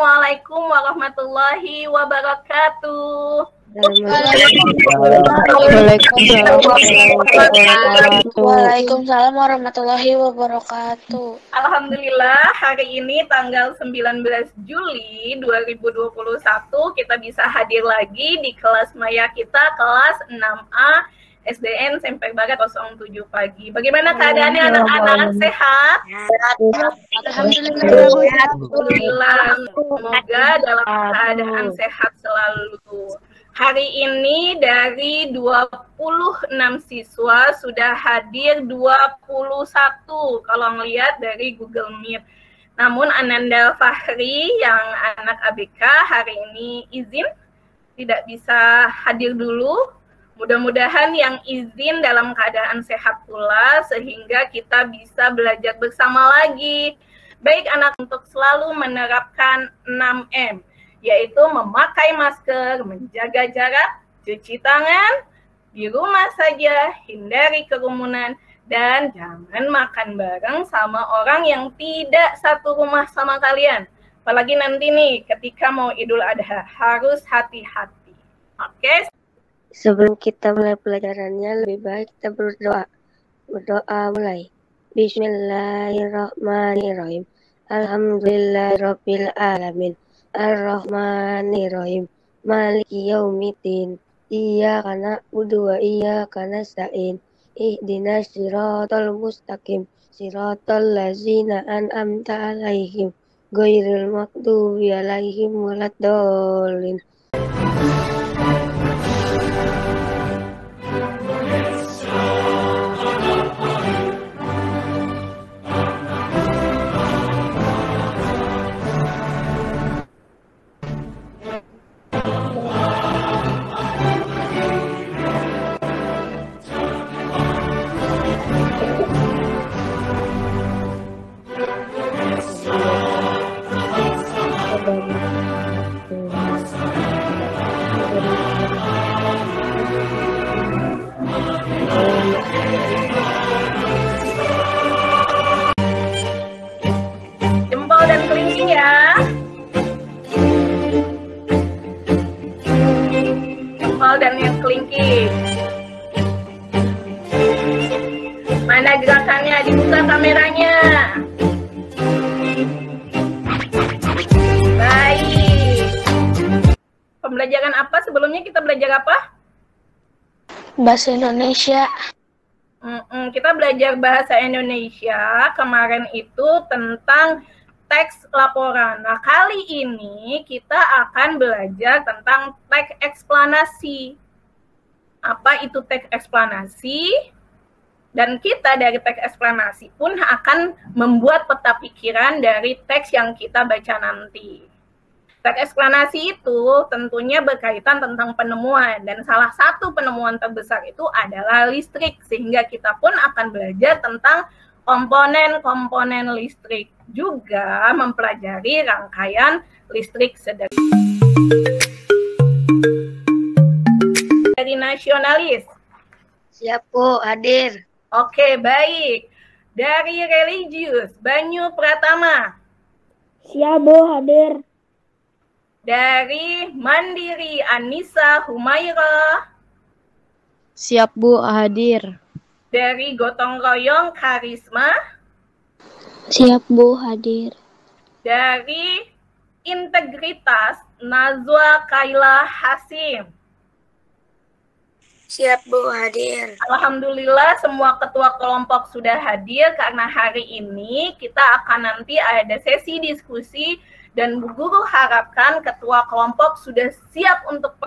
Assalamualaikum warahmatullahi wabarakatuh. Waalaikumsalam warahmatullahi wabarakatuh. Alhamdulillah hari ini tanggal 19 Juli 2021 kita bisa hadir lagi di kelas maya kita kelas 6A SDN SMP Barat 07 pagi. Bagaimana keadaannya anak-anak? Sehat? Alhamdulillah. Semoga dalam keadaan sehat selalu. Hari ini dari 26 siswa sudah hadir 21 kalau melihat dari Google Meet. Namun Ananda Fahri yang anak ABK hari ini izin tidak bisa hadir dulu. Mudah-mudahan yang izin dalam keadaan sehat pula sehingga kita bisa belajar bersama lagi. Baik anak, untuk selalu menerapkan 6M, yaitu memakai masker, menjaga jarak, cuci tangan, di rumah saja, hindari kerumunan, dan jangan makan bareng sama orang yang tidak satu rumah sama kalian. Apalagi nanti nih ketika mau Idul Adha, harus hati-hati. Oke? Sebelum kita mulai pelajarannya, lebih baik kita berdoa. Berdoa mulai. Bismillahirrahmanirrahim. Alhamdulillahirabbil alamin. Ar-Rahmanir-Rahim. Maliki yaumiddin. Iyyaka na'budu wa iyyaka nasta'in. Ihdinas siratal mustaqim. Siratal ladzina an'amta 'alaihim ghairil maghdubi 'alaihim waladdallin. Jempol dan kelingking ya. Jempol dan yang kelingking. Mana gerakannya? Dibuka kameranya. Baik. Pembelajaran apa? Sebelumnya kita belajar apa? Bahasa Indonesia. Kita belajar bahasa Indonesia kemarin itu tentang teks laporan. Nah, kali ini kita akan belajar tentang teks eksplanasi. Apa itu teks eksplanasi? Dan kita dari teks eksplanasi pun akan membuat peta pikiran dari teks yang kita baca nanti. Teks eksplanasi itu tentunya berkaitan tentang penemuan, dan salah satu penemuan terbesar itu adalah listrik, sehingga kita pun akan belajar tentang komponen-komponen listrik, juga mempelajari rangkaian listrik sederhana. Dari nasionalis. Siap, Bu, hadir. Oke, baik. Dari religius, Banyu Pratama. Siap, Bu, hadir. Dari Mandiri, Anissa Humaira. Siap, Bu, hadir. Dari Gotong Royong, Karisma. Siap, Bu, hadir. Dari Integritas, Nazwa Kaila Hasim. Siap, Bu, hadir. Alhamdulillah semua ketua kelompok sudah hadir karena hari ini kita akan nanti ada sesi diskusi dan Bu Guru harapkan ketua kelompok sudah siap untuk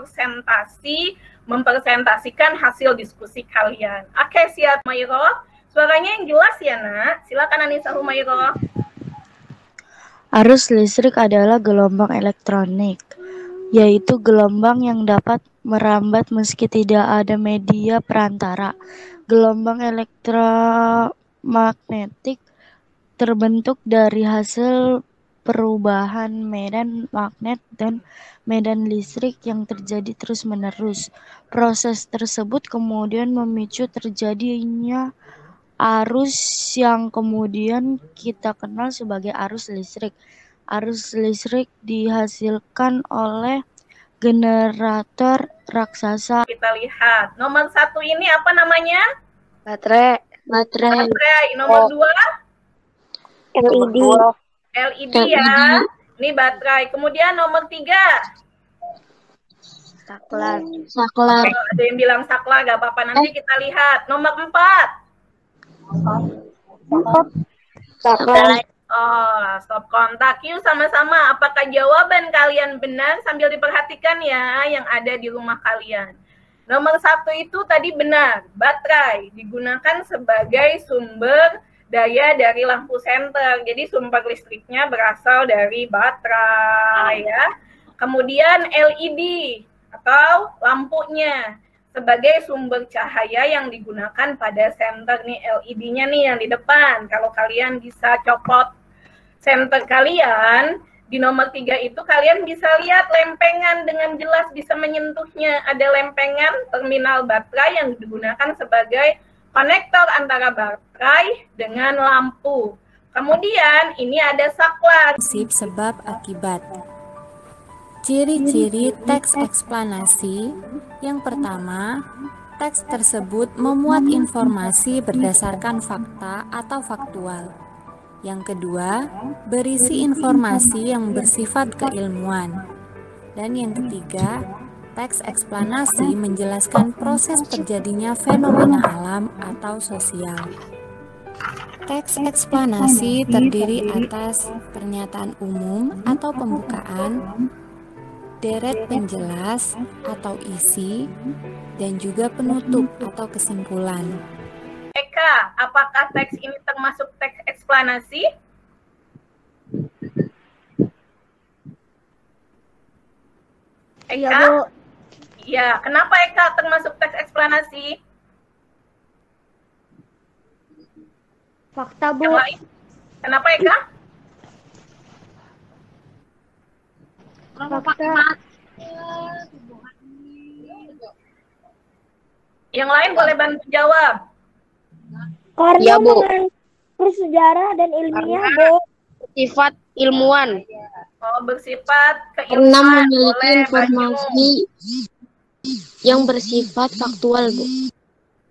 mempresentasikan hasil diskusi kalian. Oke, siap, Mayro? Suaranya yang jelas ya, Nak? Silakan Anissa Humaira. Arus listrik adalah gelombang elektronik, yaitu gelombang yang dapat merambat meski tidak ada media perantara. Gelombang elektromagnetik terbentuk dari hasil perubahan medan magnet dan medan listrik yang terjadi terus-menerus. Proses tersebut kemudian memicu terjadinya arus yang kemudian kita kenal sebagai arus listrik. Arus listrik dihasilkan oleh generator raksasa. Kita lihat. Nomor 1 ini apa namanya? Baterai. Baterai. Nomor 2? LED. LED ya. Ini baterai. Kemudian nomor 3? Saklar. Ada yang bilang saklar, gak apa-apa. Nanti kita lihat. Nomor 4? Saklar. Oh, stop kontak. Yuk sama-sama. Apakah jawaban kalian benar? Sambil diperhatikan ya yang ada di rumah kalian. Nomor 1 itu tadi benar. Baterai digunakan sebagai sumber daya dari lampu senter. Jadi sumber listriknya berasal dari baterai ya. Kemudian LED atau lampunya sebagai sumber cahaya yang digunakan pada senter nih, LED-nya nih yang di depan. Kalau kalian bisa copot senter kalian, di nomor 3 itu kalian bisa lihat lempengan dengan jelas bisa menyentuhnya. Ada lempengan terminal baterai yang digunakan sebagai konektor antara baterai dengan lampu. Kemudian ini ada saklar. Prinsip sebab akibat. Ciri-ciri teks eksplanasi. Yang pertama, teks tersebut memuat informasi berdasarkan fakta atau faktual. Yang kedua, berisi informasi yang bersifat keilmuan. Dan yang ketiga, teks eksplanasi menjelaskan proses terjadinya fenomena alam atau sosial. Teks eksplanasi terdiri atas pernyataan umum atau pembukaan, deret penjelas atau isi, dan juga penutup atau kesimpulan. Eka, apakah teks ini termasuk teks eksplanasi? Eka? Iya, Bu. Iya, kenapa Eka termasuk teks eksplanasi? Fakta, Bu. Yang lain? Kenapa Eka? Fakta. Yang lain boleh bantu jawab. Karena Ya, Bu. bersejarah dan ilmiah, Bu. Sifat ilmuwan. Oh, bersifat Karena keilmuan. memiliki Boleh, informasi yang bersifat faktual, Bu.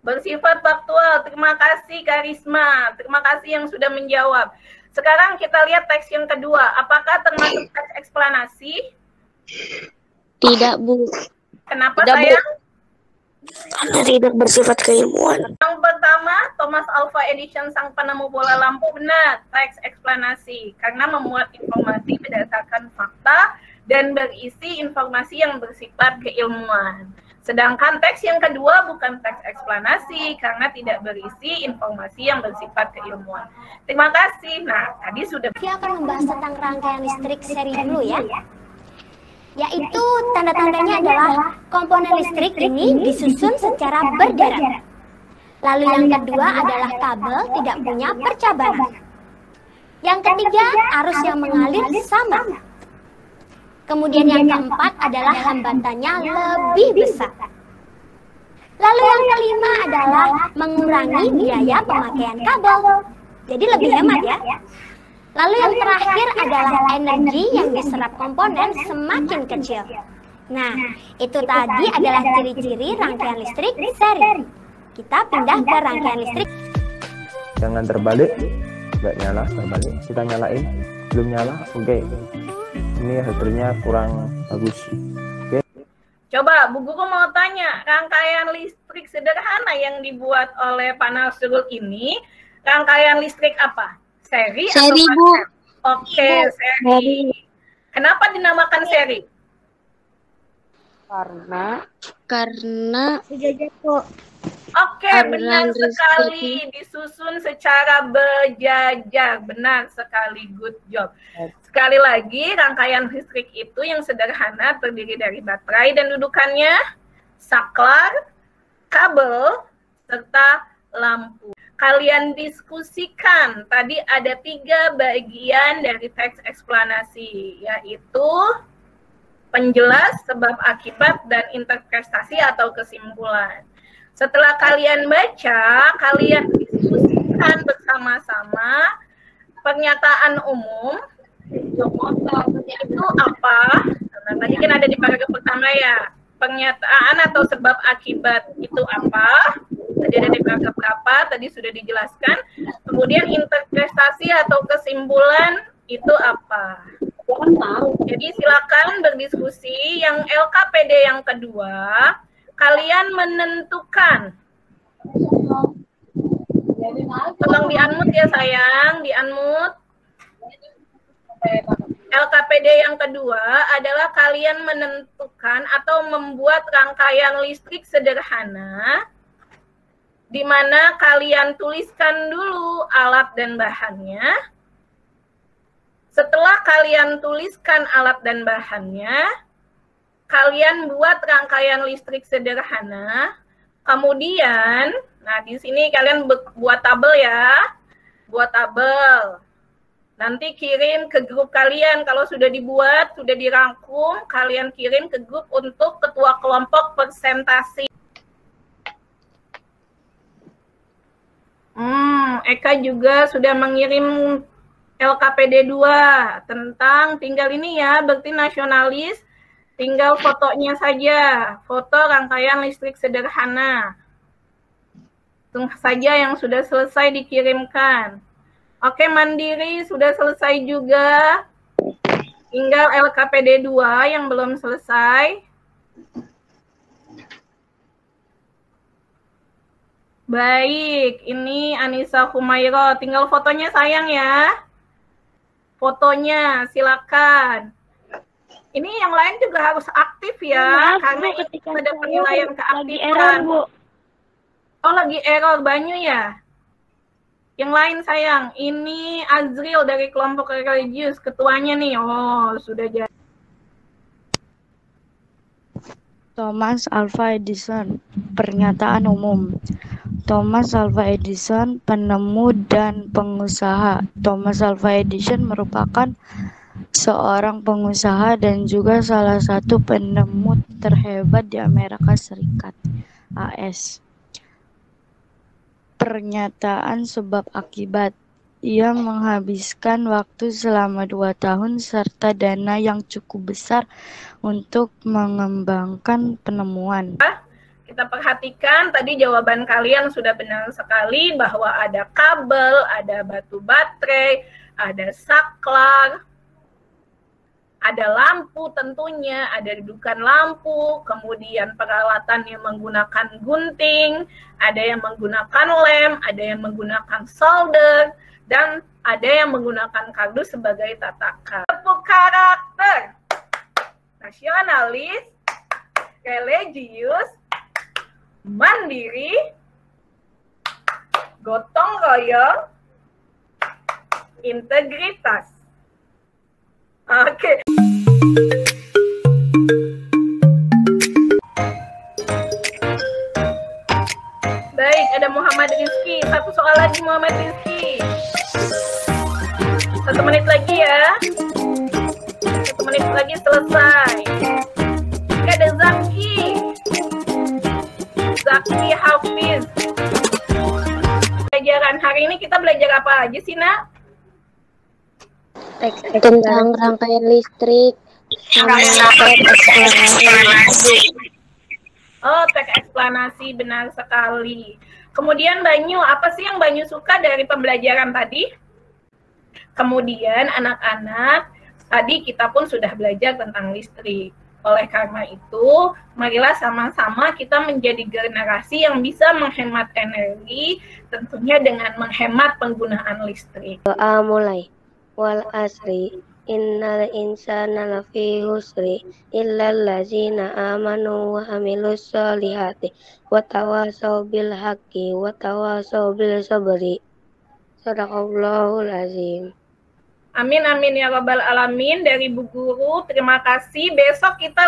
bersifat faktual. Terima kasih Karisma. Terima kasih yang sudah menjawab. Sekarang kita lihat teks yang kedua. Apakah termasuk teks eksplanasi? Tidak, Bu. Kenapa Tidak, Bu. sayang? Karena tidak bersifat keilmuan. Yang pertama, Thomas Alva Edison sang penemu bola lampu benar, teks eksplanasi. Karena memuat informasi berdasarkan fakta dan berisi informasi yang bersifat keilmuan. Sedangkan teks yang kedua bukan teks eksplanasi karena tidak berisi informasi yang bersifat keilmuan. Terima kasih. Nah, tadi sudah. Saya akan membahas tentang rangkaian listrik seri dulu ya. Yaitu tanda-tandanya adalah komponen listrik ini disusun secara berderet. Lalu yang kedua adalah kabel tidak punya percabangan. Yang ketiga, arus yang mengalir sama. Kemudian yang keempat adalah hambatannya lebih besar. Lalu yang kelima adalah mengurangi biaya pemakaian kabel. Jadi lebih hemat ya. Lalu yang terakhir adalah energi yang diserap komponen semakin kecil. Nah, itu tadi adalah ciri-ciri rangkaian listrik seri. Kita pindah ke rangkaian listrik. Jangan terbalik, nggak nyala, terbalik. Kita nyalain, belum nyala, oke. Ini hasilnya kurang bagus. Oke. Coba Bu Guru mau tanya, rangkaian listrik sederhana yang dibuat oleh panel surut ini, rangkaian listrik apa? Seri atau Seri, Bu. paralel? Oke, seri. Kenapa dinamakan seri? Karena Oke, benar sekali. Disusun secara berjajar. Benar sekali. Good job. Sekali lagi, rangkaian listrik itu yang sederhana terdiri dari baterai dan dudukannya, saklar, kabel, serta lampu. Kalian diskusikan. Tadi ada 3 bagian dari teks eksplanasi, yaitu penjelas, sebab akibat, dan interpretasi atau kesimpulan. Setelah kalian baca, kalian diskusikan bersama-sama pernyataan umum, Itu apa? Nah, tadi kan ada di paragraf pertama ya. Pernyataan atau sebab akibat itu apa? Tadi ada di paragraf berapa? Tadi sudah dijelaskan. Kemudian interpretasi atau kesimpulan itu apa? Jadi silakan berdiskusi. Yang LKPD yang kedua, kalian menentukan. Tolong di-unmute ya sayang, di-unmute. LKPD yang kedua adalah kalian menentukan atau membuat rangkaian listrik sederhana di mana kalian tuliskan dulu alat dan bahannya. Setelah kalian tuliskan alat dan bahannya, kalian buat rangkaian listrik sederhana. Kemudian, nah di sini kalian buat tabel ya, buat tabel. Nanti kirim ke grup kalian, kalau sudah dibuat, sudah dirangkum, kalian kirim ke grup untuk ketua kelompok presentasi. Eka juga sudah mengirim LKPD 2 tentang tinggal ini ya, berarti nasionalis, tinggal fotonya saja, foto rangkaian listrik sederhana. Itu saja yang sudah selesai dikirimkan. Oke, Mandiri sudah selesai juga. Tinggal LKPD 2 yang belum selesai. Baik, ini Anissa Humairo. Tinggal fotonya sayang ya. Fotonya, silakan. Ini yang lain juga harus aktif ya, karena ini ada penilaian keaktifan. Oh, lagi error Banyu ya? Yang lain sayang, ini Azril dari kelompok religius, ketuanya nih. Oh, sudah jadi. Thomas Alva Edison, pernyataan umum. Thomas Alva Edison, penemu dan pengusaha. Thomas Alva Edison merupakan seorang pengusaha dan juga salah satu penemu terhebat di Amerika Serikat, AS. Pernyataan sebab akibat. Ia menghabiskan waktu selama 2 tahun serta dana yang cukup besar untuk mengembangkan penemuan. Kita perhatikan tadi jawaban kalian sudah benar sekali bahwa ada kabel, ada batu baterai, ada saklar, ada lampu tentunya, ada dudukan lampu, kemudian peralatan yang menggunakan gunting, ada yang menggunakan lem, ada yang menggunakan solder, dan ada yang menggunakan kardus sebagai tatakan. Tepuk karakter. Nasionalis, religius, mandiri, gotong royong, integritas. Oke. Baik, ada Muhammad Rizky. Satu soal lagi Muhammad Rizky. 1 menit lagi ya. 1 menit lagi selesai. Ada Zaki. Zaki Hafiz. Pelajaran hari ini kita belajar apa aja sih, Nak? Tentang rangkaian listrik sama teks eksplanasi. Oh, teks eksplanasi, benar sekali. Kemudian Banyu, apa sih yang Banyu suka dari pembelajaran tadi? Kemudian anak-anak, tadi kita pun sudah belajar tentang listrik. Oleh karena itu, marilah sama-sama kita menjadi generasi yang bisa menghemat energi, tentunya dengan menghemat penggunaan listrik. Doa mulai. Wal asri innal insana lafi husri illal ladzina amanu wa amilus solihati wa tawasau bil haqqi wa tawasau bil sabri. Shadaqallahul azim. Amin amin ya rabbal alamin. Dari Bu Guru, terima kasih. Besok kita